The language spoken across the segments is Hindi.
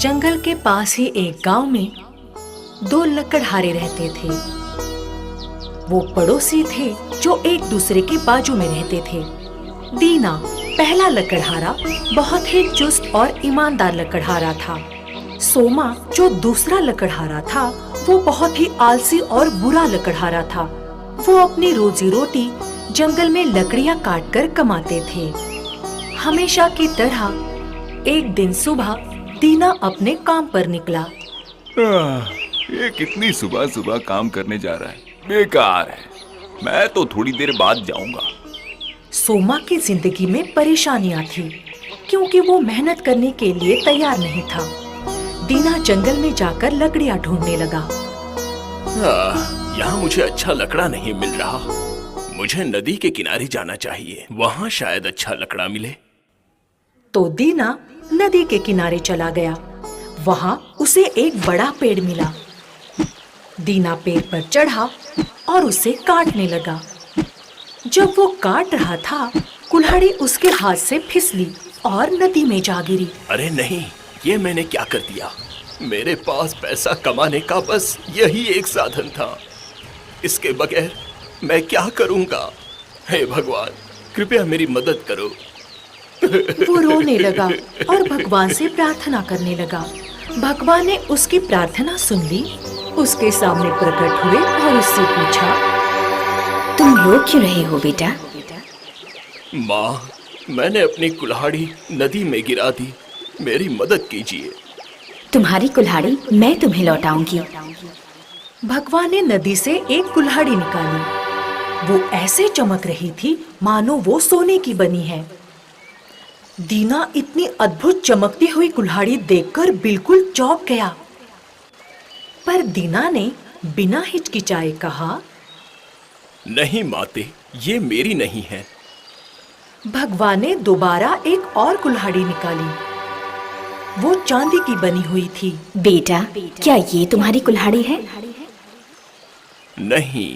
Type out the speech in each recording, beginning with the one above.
जंगल के पास ही एक गांव में दो लकड़हारे रहते थे। वो पड़ोसी थे जो एक दूसरे के बाजू में रहते थे। दीना पहला लकड़हारा बहुत ही चुस्त और ईमानदार लकड़हारा था। सोमा जो दूसरा लकड़हारा था वो बहुत ही आलसी और बुरा लकड़हारा था। वो अपनी रोजी रोटी जंगल में लकड़ियां काटकर कमाते थे। हमेशा की तरह एक दिन सुबह दीना अपने काम पर निकला। ये कितनी सुबह सुबह काम करने जा रहा है, बेकार है। मैं तो थोड़ी देर बाद जाऊंगा। सोमा की जिंदगी में परेशानियां थी क्योंकि वो मेहनत करने के लिए तैयार नहीं था। दीना जंगल में जाकर लकड़ियां ढूंढने लगा। यहाँ मुझे अच्छा लकड़ा नहीं मिल रहा। मुझे नदी के किनारे जाना चाहिए, वहाँ शायद अच्छा लकड़ा मिले। तो दीना नदी के किनारे चला गया। वहाँ उसे एक बड़ा पेड़ मिला। दीना पेड़ पर चढ़ा और उसे काटने लगा। जब वो काट रहा था, कुल्हाड़ी उसके हाथ से फिसली और नदी में जा गिरी। अरे नहीं, ये मैंने क्या कर दिया? मेरे पास पैसा कमाने का बस यही एक साधन था। इसके बगैर मैं क्या करूँगा? हे भगवान, कृपया मेरी मदद करो। वो रोने लगा और भगवान से प्रार्थना करने लगा। भगवान ने उसकी प्रार्थना सुन ली, उसके सामने प्रकट हुए और उससे पूछा, तुम रो क्यों रहे हो बेटा? माँ, मैंने अपनी कुल्हाड़ी नदी में गिरा दी, मेरी मदद कीजिए। तुम्हारी कुल्हाड़ी मैं तुम्हें लौटाऊंगी। भगवान ने नदी से एक कुल्हाड़ी निकाली। वो ऐसे चमक रही थी मानो वो सोने की बनी है। दीना इतनी अद्भुत चमकती हुई कुल्हाड़ी देखकर बिल्कुल चौंक गया। पर दीना ने बिना हिचकिचाए कहा, नहीं माते, ये मेरी नहीं है। भगवान ने दोबारा एक और कुल्हाड़ी निकाली। वो चांदी की बनी हुई थी। बेटा, क्या ये तुम्हारी कुल्हाड़ी है? नहीं।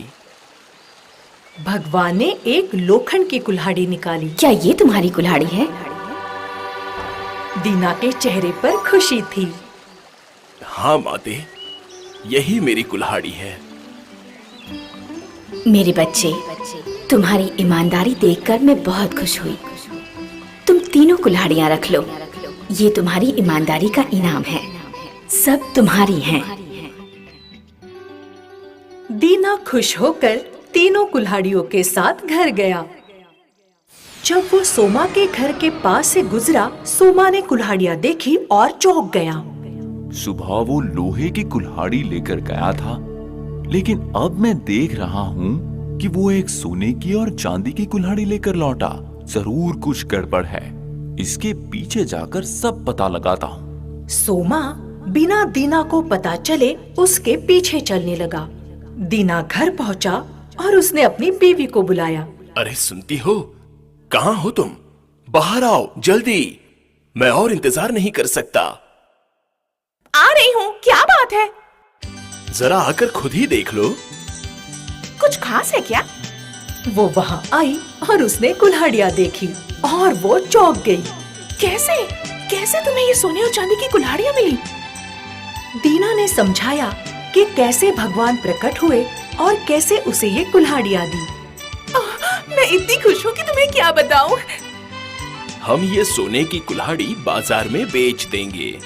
भगवान ने एक लोखंड की कुल्हाड़ी निकाली। क्या ये तुम्हारी कुल्हाड़ी है? दीना के चेहरे पर खुशी थी। हाँ माते, यही मेरी कुल्हाड़ी है। मेरे बच्चे, तुम्हारी ईमानदारी देखकर मैं बहुत खुश हुई। तुम तीनों कुल्हाड़ियाँ रख लो, ये तुम्हारी ईमानदारी का इनाम है। सब तुम्हारी हैं। दीना खुश होकर तीनों कुल्हाड़ियों के साथ घर गया। जब वो सोमा के घर के पास से गुजरा, सोमा ने कुल्हाड़ियाँ देखी और चौंक गया। सुबह वो लोहे की कुल्हाड़ी लेकर गया था, लेकिन अब मैं देख रहा हूँ कि वो एक सोने की और चांदी की कुल्हाड़ी लेकर लौटा। जरूर कुछ गड़बड़ है। इसके पीछे जाकर सब पता लगाता हूँ। सोमा बिना दीना को पता चले उसके पीछे चलने लगा। दीना घर पहुँचा और उसने अपनी बीवी को बुलाया। अरे सुनती हो, कहाँ हो तुम? बाहर आओ जल्दी, मैं और इंतजार नहीं कर सकता। आ रही हूँ, क्या बात है? जरा आकर खुद ही देख लो। कुछ खास है क्या? वो वहाँ आई और उसने कुल्हाड़ियाँ देखी और वो चौंक गई। कैसे कैसे तुम्हें ये सोने और चांदी की कुल्हाड़ियाँ मिली? दीना ने समझाया कि कैसे भगवान प्रकट हुए और कैसे उसे ये कुल्हाड़ियाँ दी। मैं इतनी खुश हूँ कि तुम्हें क्या बताऊं। हम ये सोने की कुल्हाड़ी बाजार में बेच देंगे।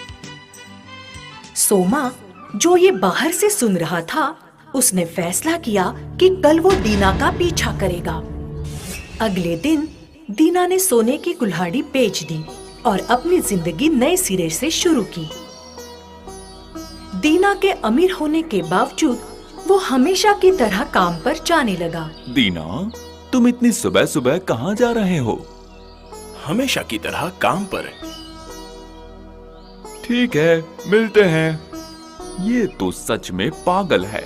सोमा जो ये बाहर से सुन रहा था, उसने फैसला किया कि कल वो दीना का पीछा करेगा। अगले दिन दीना ने सोने की कुल्हाड़ी बेच दी और अपनी जिंदगी नए सिरे से शुरू की। दीना के अमीर होने के बावजूद वो हमेशा की तरह काम पर जाने लगा। दीना, तुम इतनी सुबह सुबह कहाँ जा रहे हो? हमेशा की तरह काम पर। ठीक है, मिलते हैं। ये तो सच में पागल है।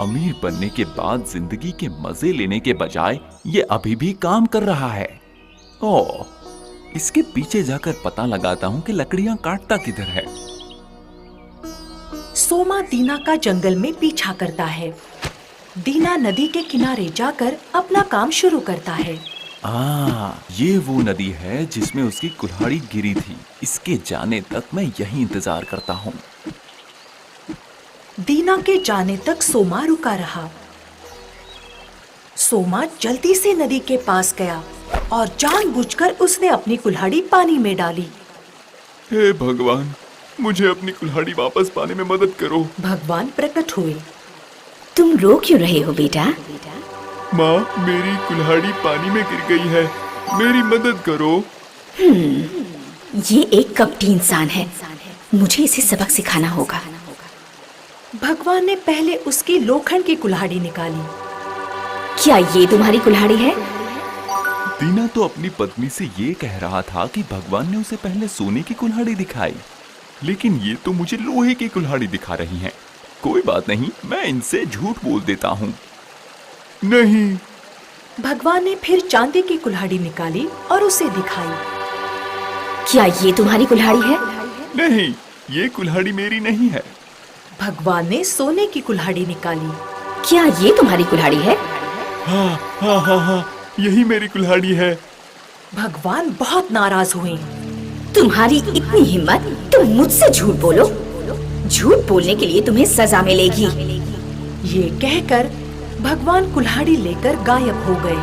अमीर बनने के बाद जिंदगी के मजे लेने के बजाय ये अभी भी काम कर रहा है। ओह, इसके पीछे जाकर पता लगाता हूँ कि लकड़ियाँ काटता किधर है। सोमा दीना का जंगल में पीछा करता है। दीना नदी के किनारे जाकर अपना काम शुरू करता है। ये वो नदी है जिसमें उसकी कुल्हाड़ी गिरी थी। इसके जाने तक मैं यहीं इंतजार करता हूँ। दीना के जाने तक सोमा रुका रहा। सोमा जल्दी से नदी के पास गया और जानबूझकर उसने अपनी कुल्हाड़ी पानी में डाली। हे भगवान, मुझे अपनी कुल्हाड़ी वापस पाने में मदद करो। भगवान प्रकट हुए। तुम रो क्यों रहे हो बेटा? माँ, मेरी कुल्हाड़ी पानी में गिर गई है, मेरी मदद करो। ये एक कपटी इंसान है, मुझे इसे सबक सिखाना होगा। भगवान ने पहले उसकी लोखंड की कुल्हाड़ी निकाली। क्या ये तुम्हारी कुल्हाड़ी है? दीना तो अपनी पत्नी से ये कह रहा था कि भगवान ने उसे पहले सोने की कुल्हाड़ी दिखाई, लेकिन ये तो मुझे लोहे की कुल्हाड़ी दिखा रही हैं। कोई बात नहीं, मैं इनसे झूठ बोल देता हूँ। नहीं। भगवान ने फिर चांदी की कुल्हाड़ी निकाली और उसे दिखाई। क्या ये तुम्हारी कुल्हाड़ी है? नहीं, ये कुल्हाड़ी मेरी नहीं है। भगवान ने सोने की कुल्हाड़ी निकाली। क्या ये तुम्हारी कुल्हाड़ी है? हाँ हाँ हाँ हाँ, यही मेरी कुल्हाड़ी है। भगवान बहुत नाराज हुए। तुम्हारी इतनी हिम्मत, तुम मुझसे झूठ बोलो? झूठ बोलने के लिए तुम्हें सजा मिलेगी। ये कहकर भगवान कुल्हाड़ी लेकर गायब हो गए।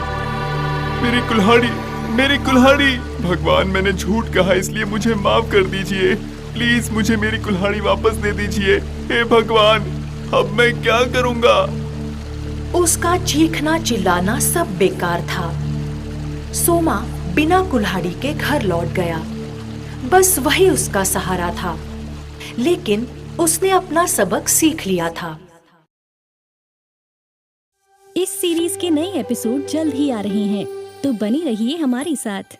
मेरी कुल्हाड़ी, मेरी कुल्हाड़ी! भगवान, मैंने झूठ कहा, इसलिए मुझे माफ कर दीजिए। प्लीज मुझे मेरी कुल्हाड़ी वापस दे दीजिए। हे भगवान, अब मैं क्या करूँगा? उसका चीखना चिल्लाना सब बेकार था। सोमा बिना कुल्हाड़ी के घर लौट गया। बस वही उसका सहारा था, लेकिन उसने अपना सबक सीख लिया था। इस सीरीज के नए एपिसोड जल्द ही आ रहे हैं, तो बनी रहिए हमारे साथ।